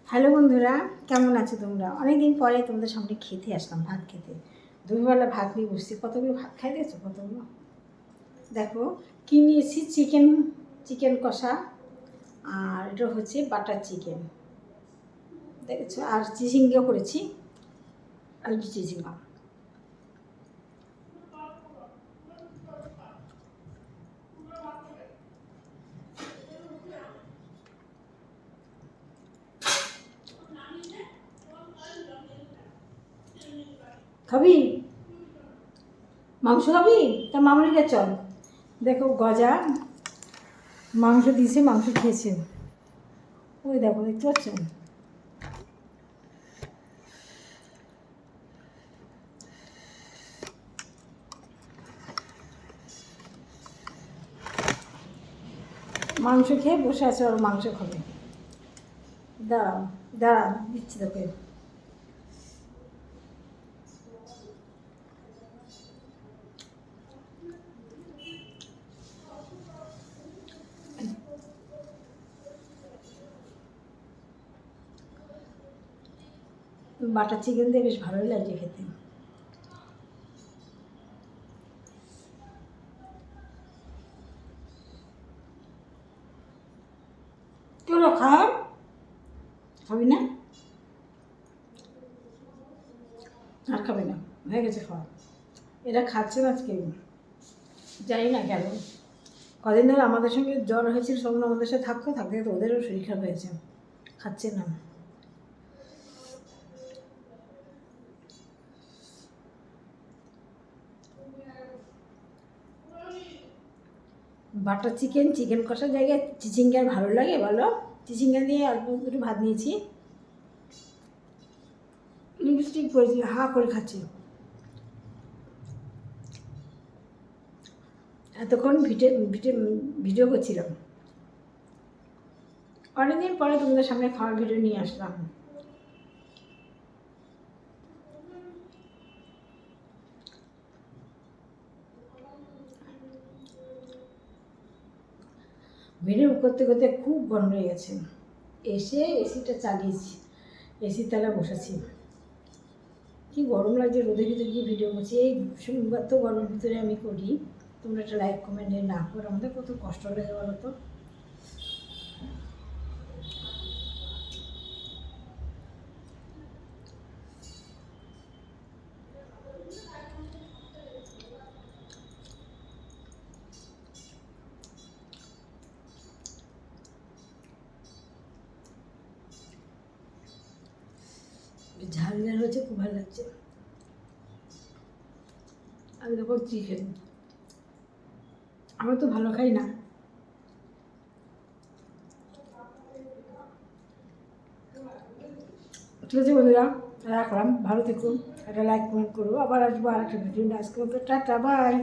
Hello বন্ধুরা, কেমন আছো তোমরা? অনেক দিন পরে তোমাদের সামনে খেতে আসলাম, ভাত খেতে। দুপুরবেলা ভাত নিয়ে বসছি। কতগুলো ভাত খাই দিয়েছো? কতগুলো দেখো। কী নিয়েছি? চিকেন কষা, আর এটা হচ্ছে বাটার চিকেন, দেখেছো? আর চিচিঙ্গাও করেছি, আর চিচিঙ্গা। খাবি মাংস? খাবি? তা মামনিকে চল। দেখো গজা মাংস দিয়েছে, মাংস খেয়েছে। ওই দেখো, দেখতে পাচ্ছেন? মাংস খেয়ে বসে আছে, ওর মাংস খাবে। দাঁড়াও দাঁড়াও, দিচ্ছি তোকে। বাটার চিকেন দিয়ে বেশ ভালোই লাগছে খেতে। চলো খাও। খাবি না? আর খাবে না? হয়ে গেছে খাওয়া। এরা খাচ্ছে না আজকে, জানি না কেন। কদিন ধরে আমাদের সঙ্গে জ্বর হয়েছিল, সব আমাদের সাথে থাকতে থাকতে তো ওদেরও শরীর খারাপ হয়েছে, খাচ্ছে না। বাটার চিকেন, চিকেন কষার জায়গায় চিচিঙ্গা ভালো লাগে বলো? চিচিঙ্গা দিয়ে অল্প একটু ভাত নিয়েছি, লিপস্টিক পরেছি, হা করে খাচ্ছি। এতক্ষণ ভিডিও করছিলাম। অনেকদিন পরে তোমাদের সামনে খাওয়ার ভিডিও নিয়ে আসলাম। ভিডিও করতে করতে খুব গরম হয়ে গেছে, এসে এসিটা চালিয়েছি, এসির তলায় বসেছি। কি গরম লাগছে, রোদের ভিতরে গিয়ে ভিডিও করছি। এই এত গরমের ভিতরে আমি করি। তোমরা একটা লাইক কমেন্টে না করে আমাদের কত কষ্ট লাগে বলো তো। ঝাল ঝাল হচ্ছে, খুব ভালো লাগছে। আমি তখন চিকেন, আমরা তো ভালো খাই না। ঠিক আছে বন্ধুরা, রাখলাম। ভালো থেকো, একটা লাইক কমেন্ট করো। আবার আসবো আর একটা ভিডিও। আজকে টাটা, বাই।